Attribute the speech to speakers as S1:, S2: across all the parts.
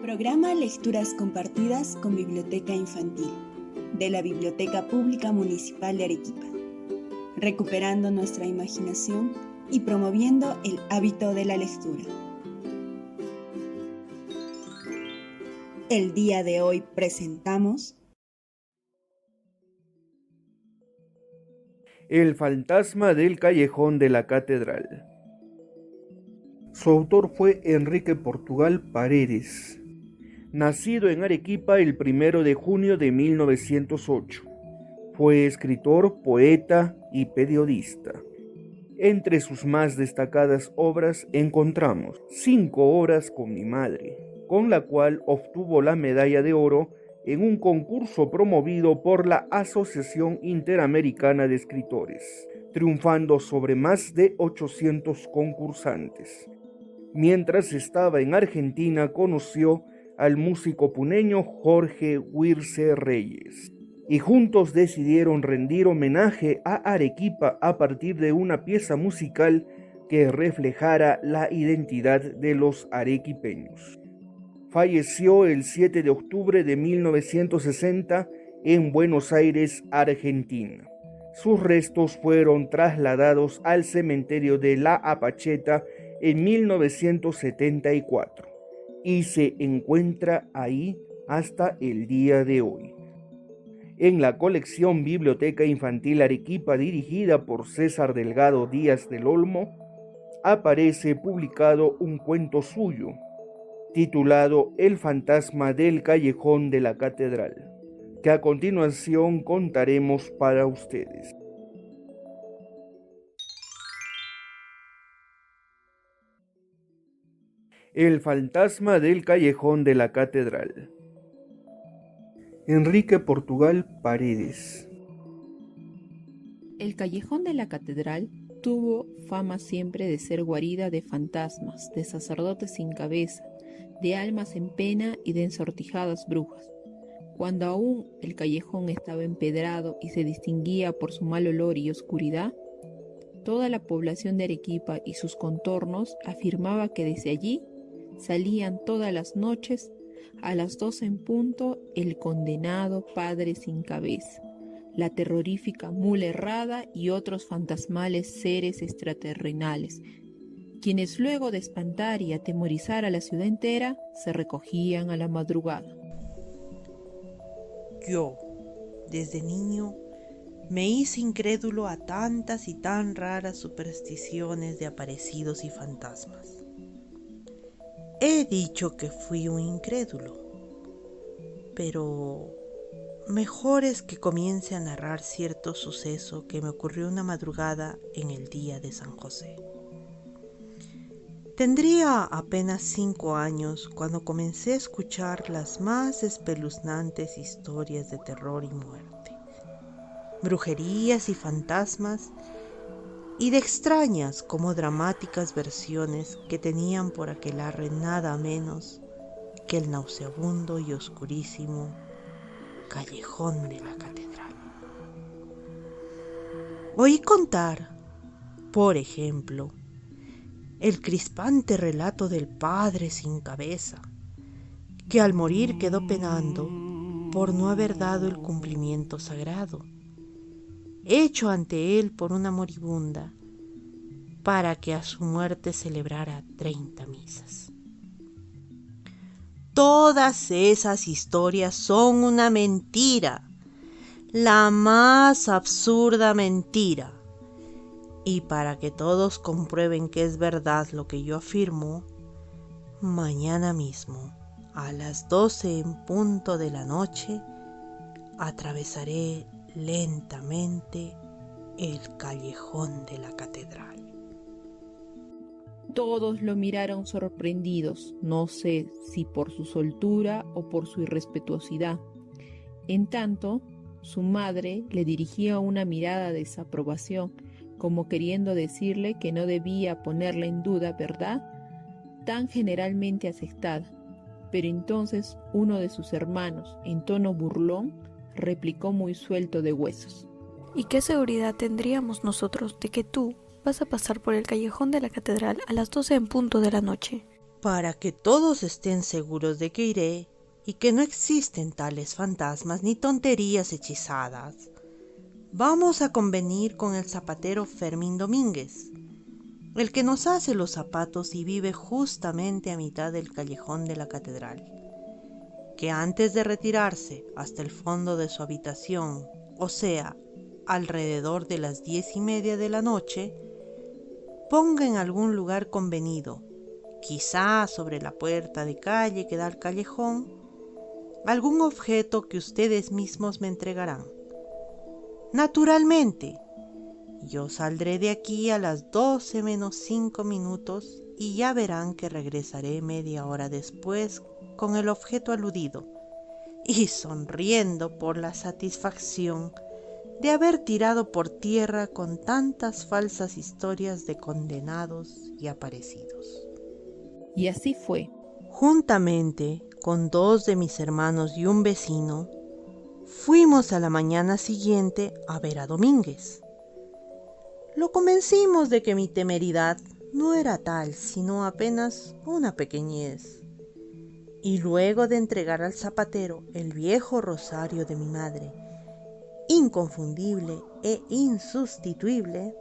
S1: Programa Lecturas Compartidas con Biblioteca Infantil de la Biblioteca Pública Municipal de Arequipa, recuperando nuestra imaginación y promoviendo el hábito de la lectura. El día de hoy presentamos
S2: El fantasma del callejón de la catedral. Su autor fue Enrique Portugal Paredes, nacido en Arequipa el 1 de junio de 1908. Fue escritor, poeta y periodista. Entre sus más destacadas obras encontramos 5 horas con mi madre, con la cual obtuvo la medalla de oro en un concurso promovido por la Asociación Interamericana de Escritores, triunfando sobre más de 800 concursantes. Mientras estaba en Argentina, conoció al músico puneño Jorge Huirce Reyes, y juntos decidieron rendir homenaje a Arequipa a partir de una pieza musical que reflejara la identidad de los arequipeños. Falleció el 7 de octubre de 1960 en Buenos Aires, Argentina. Sus restos fueron trasladados al cementerio de La Apacheta en 1974 y se encuentra ahí hasta el día de hoy. En la colección Biblioteca Infantil Arequipa, dirigida por César Delgado Díaz del Olmo, aparece publicado un cuento suyo, titulado El fantasma del callejón de la catedral, que a continuación contaremos para ustedes. El fantasma del callejón de la catedral. Enrique Portugal Paredes.
S3: El callejón de la catedral tuvo fama siempre de ser guarida de fantasmas, de sacerdotes sin cabeza, de almas en pena y de ensortijadas brujas. Cuando aún el callejón estaba empedrado y se distinguía por su mal olor y oscuridad, toda la población de Arequipa y sus contornos afirmaba que desde allí salían todas las noches a las 12 en punto el condenado padre sin cabeza, la terrorífica mula errada y otros fantasmales seres extraterrenales, quienes luego de espantar y atemorizar a la ciudad entera, se recogían a la madrugada.
S4: Yo, desde niño, me hice incrédulo a tantas y tan raras supersticiones de aparecidos y fantasmas. He dicho que fui un incrédulo, pero mejor es que comience a narrar cierto suceso que me ocurrió una madrugada en el día de San José. Tendría apenas 5 años cuando comencé a escuchar las más espeluznantes historias de terror y muerte, brujerías y fantasmas, y de extrañas como dramáticas versiones que tenían por aquelarre nada menos que el nauseabundo y oscurísimo callejón de la catedral. Oí contar, por ejemplo, el crispante relato del padre sin cabeza, que al morir quedó penando por no haber dado el cumplimiento sagrado, hecho ante él por una moribunda, para que a su muerte celebrara 30 misas. Todas esas historias son una mentira, la más absurda mentira. Y para que todos comprueben que es verdad lo que yo afirmo, mañana mismo, a las 12 en punto de la noche, atravesaré lentamente el callejón de la catedral.
S3: Todos lo miraron sorprendidos, no sé si por su soltura o por su irrespetuosidad. En tanto, su madre le dirigía una mirada de desaprobación, como queriendo decirle que no debía ponerla en duda, ¿verdad?, tan generalmente aceptada. Pero entonces uno de sus hermanos, en tono burlón, replicó muy suelto de huesos:
S5: ¿Y qué seguridad tendríamos nosotros de que tú vas a pasar por el callejón de la catedral a las 12 en punto de la noche?
S4: Para que todos estén seguros de que iré y que no existen tales fantasmas ni tonterías hechizadas, vamos a convenir con el zapatero Fermín Domínguez, el que nos hace los zapatos y vive justamente a mitad del callejón de la catedral, que antes de retirarse hasta el fondo de su habitación, o sea, alrededor de las 10:30 de la noche, ponga en algún lugar convenido, quizá sobre la puerta de calle que da al callejón, algún objeto que ustedes mismos me entregarán. Naturalmente, yo saldré de aquí a las 12 menos 5 minutos y ya verán que regresaré media hora después con el objeto aludido y sonriendo por la satisfacción de haber tirado por tierra con tantas falsas historias de condenados y aparecidos.
S3: Y así fue.
S4: Juntamente con 2 de mis hermanos y un vecino, fuimos a la mañana siguiente a ver a Domínguez. Lo convencimos de que mi temeridad no era tal, sino apenas una pequeñez. Y luego de entregar al zapatero el viejo rosario de mi madre, inconfundible e insustituible,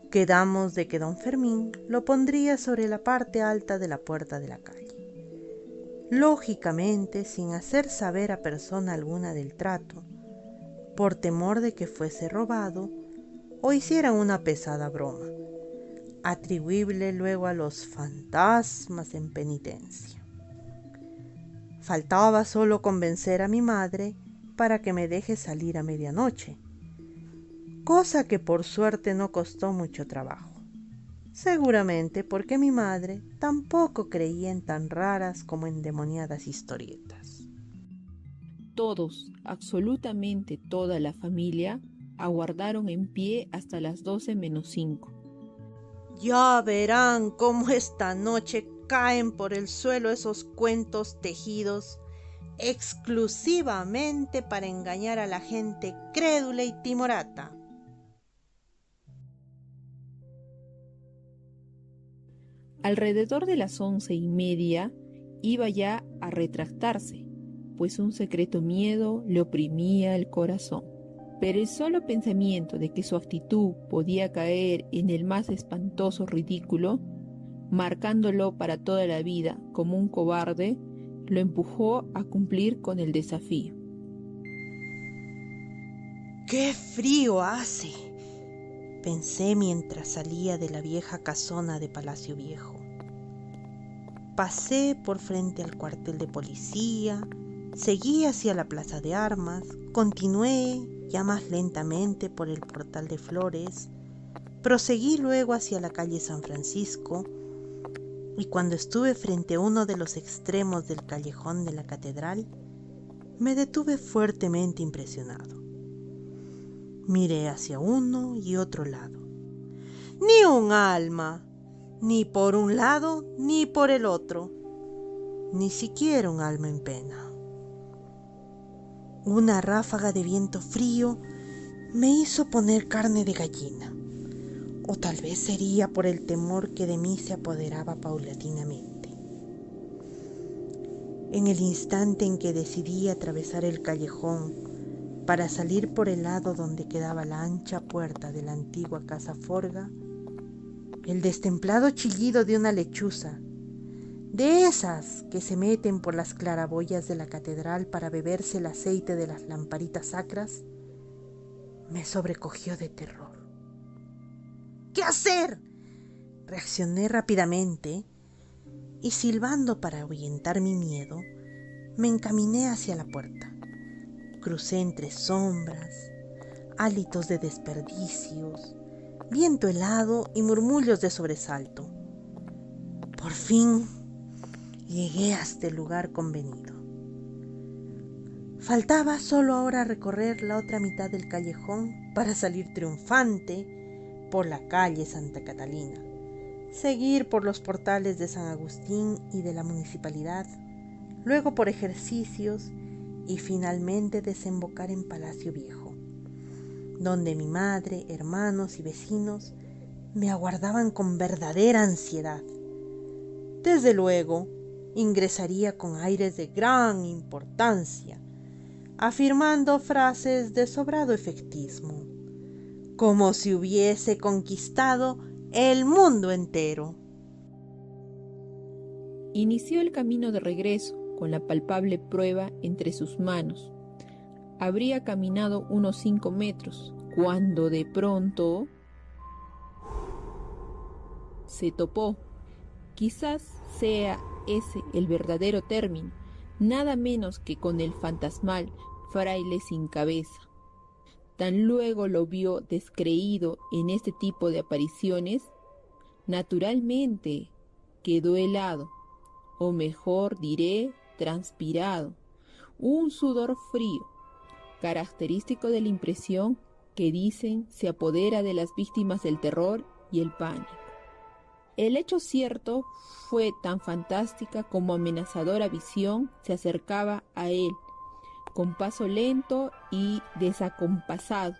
S4: quedamos de que don Fermín lo pondría sobre la parte alta de la puerta de la calle. Lógicamente, sin hacer saber a persona alguna del trato, por temor de que fuese robado o hicieran una pesada broma, atribuible luego a los fantasmas en penitencia. Faltaba solo convencer a mi madre para que me deje salir a medianoche, cosa que por suerte no costó mucho trabajo. Seguramente porque mi madre tampoco creía en tan raras como endemoniadas historietas.
S3: Todos, absolutamente toda la familia, aguardaron en pie hasta las 12 menos 5.
S4: Ya verán cómo esta noche caen por el suelo esos cuentos tejidos exclusivamente para engañar a la gente crédula y timorata.
S3: Alrededor de las 11:30 iba ya a retractarse, pues un secreto miedo le oprimía el corazón. Pero el solo pensamiento de que su actitud podía caer en el más espantoso ridículo, marcándolo para toda la vida como un cobarde, lo empujó a cumplir con el desafío.
S4: ¡Qué frío hace!, pensé mientras salía de la vieja casona de Palacio Viejo. Pasé por frente al cuartel de policía, seguí hacia la plaza de armas, continué ya más lentamente por el portal de Flores, proseguí luego hacia la calle San Francisco, y cuando estuve frente a uno de los extremos del callejón de la catedral, me detuve fuertemente impresionado. Miré hacia uno y otro lado. Ni un alma, ni por un lado ni por el otro, ni siquiera un alma en pena. Una ráfaga de viento frío me hizo poner carne de gallina, o tal vez sería por el temor que de mí se apoderaba paulatinamente. En el instante en que decidí atravesar el callejón para salir por el lado donde quedaba la ancha puerta de la antigua casa Forga, el destemplado chillido de una lechuza, de esas que se meten por las claraboyas de la catedral para beberse el aceite de las lamparitas sacras, me sobrecogió de terror. ¿Qué hacer? Reaccioné rápidamente y, silbando para ahuyentar mi miedo, me encaminé hacia la puerta. Crucé entre sombras, hálitos de desperdicios, viento helado y murmullos de sobresalto. Por fin llegué hasta el lugar convenido. Faltaba solo ahora recorrer la otra mitad del callejón para salir triunfante por la calle Santa Catalina, seguir por los portales de San Agustín y de la municipalidad, luego por Ejercicios y finalmente desembocar en Palacio Viejo, donde mi madre, hermanos y vecinos me aguardaban con verdadera ansiedad. Desde luego, ingresaría con aires de gran importancia, afirmando frases de sobrado efectismo, como si hubiese conquistado el mundo entero.
S3: Inició el camino de regreso con la palpable prueba entre sus manos. Habría caminado unos 5 metros, cuando de pronto se topó. Quizás sea ese el verdadero término, nada menos que con el fantasmal fraile sin cabeza. Tan luego lo vio descreído en este tipo de apariciones, naturalmente quedó helado, o mejor diré, transpirado, un sudor frío, característico de la impresión que dicen se apodera de las víctimas del terror y el pánico. El hecho cierto fue tan fantástica como amenazadora visión se acercaba a él, con paso lento y desacompasado.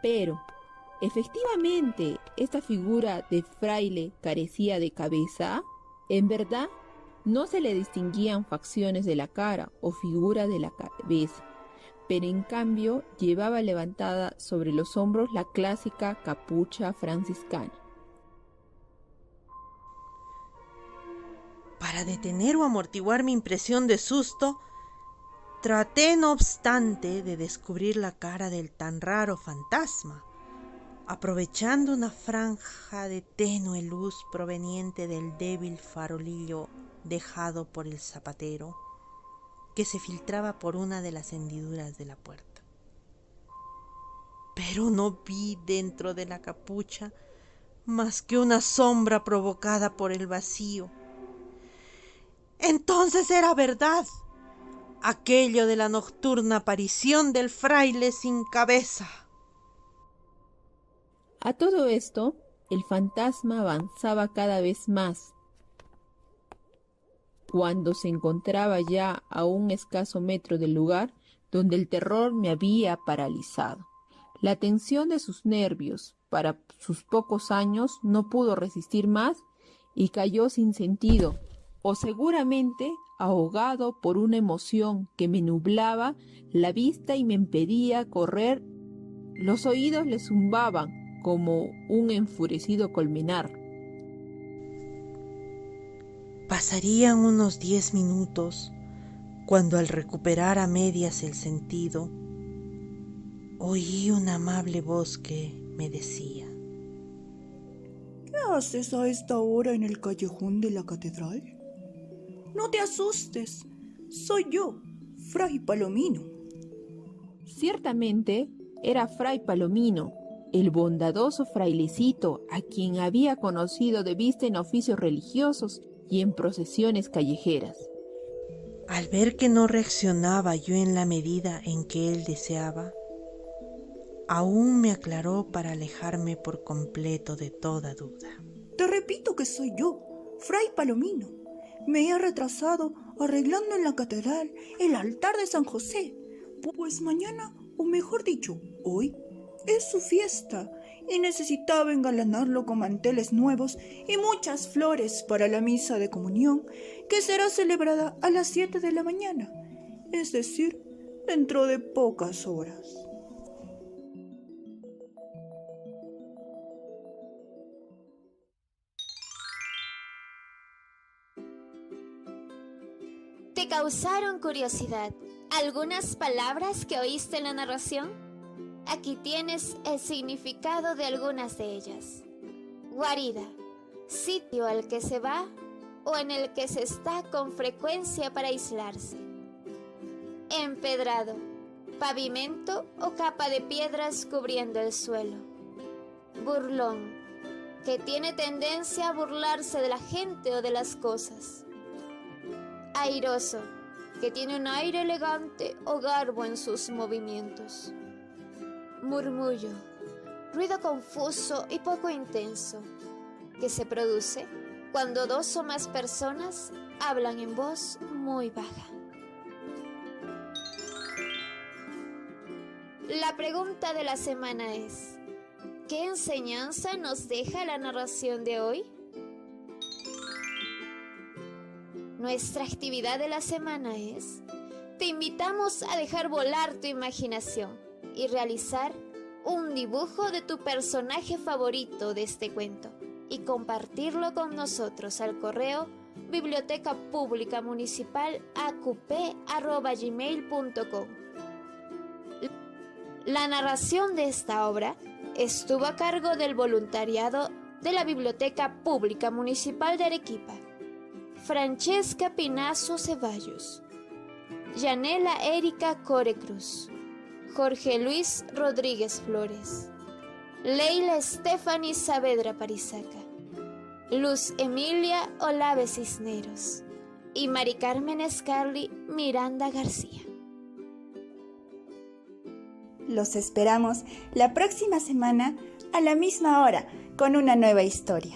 S3: Pero, efectivamente, ¿esta figura de fraile carecía de cabeza? En verdad, no se le distinguían facciones de la cara o figura de la cabeza, pero en cambio llevaba levantada sobre los hombros la clásica capucha franciscana.
S4: Para detener o amortiguar mi impresión de susto, traté no obstante de descubrir la cara del tan raro fantasma, aprovechando una franja de tenue luz proveniente del débil farolillo dejado por el zapatero, que se filtraba por una de las hendiduras de la puerta. Pero no vi dentro de la capucha más que una sombra provocada por el vacío. Entonces era verdad aquello de la nocturna aparición del fraile sin cabeza.
S3: A todo esto, el fantasma avanzaba cada vez más. Cuando se encontraba ya a un escaso metro del lugar donde el terror me había paralizado. La tensión de sus nervios para sus pocos años no pudo resistir más y cayó sin sentido, o seguramente ahogado por una emoción que me nublaba la vista y me impedía correr. Los oídos le zumbaban como un enfurecido colmenar.
S4: Pasarían unos 10 minutos cuando, al recuperar a medias el sentido, oí una amable voz que me decía:
S6: ¿Qué haces a esta hora en el callejón de la catedral? No te asustes, soy yo, Fray Palomino.
S3: Ciertamente era Fray Palomino, el bondadoso frailecito a quien había conocido de vista en oficios religiosos y en procesiones callejeras.
S4: Al ver que no reaccionaba yo en la medida en que él deseaba, aún me aclaró para alejarme por completo de toda duda.
S6: Te repito que soy yo, Fray Palomino. Me he retrasado arreglando en la catedral el altar de San José, pues mañana, o mejor dicho, hoy, es su fiesta y necesitaba engalanarlo con manteles nuevos y muchas flores para la misa de comunión, que será celebrada a las 7 de la mañana, es decir, dentro de pocas horas.
S7: ¿Te causaron curiosidad algunas palabras que oíste en la narración? Aquí tienes el significado de algunas de ellas. Guarida, sitio al que se va o en el que se está con frecuencia para aislarse. Empedrado, pavimento o capa de piedras cubriendo el suelo. Burlón, que tiene tendencia a burlarse de la gente o de las cosas. Airoso, que tiene un aire elegante o garbo en sus movimientos. Murmullo, ruido confuso y poco intenso, que se produce cuando dos o más personas hablan en voz muy baja. La pregunta de la semana es: ¿qué enseñanza nos deja la narración de hoy? Nuestra actividad de la semana es: te invitamos a dejar volar tu imaginación y realizar un dibujo de tu personaje favorito de este cuento y compartirlo con nosotros al correo bibliotecapublicamunicipal@gmail.com. La narración de esta obra estuvo a cargo del voluntariado de la Biblioteca Pública Municipal de Arequipa: Francesca Pinazo Ceballos, Yanela Erika Corecruz, Jorge Luis Rodríguez Flores, Leila Stephanie Saavedra Parizaca, Luz Emilia Olave Cisneros y Mari Carmen Scarly Miranda García.
S1: Los esperamos la próxima semana a la misma hora con una nueva historia.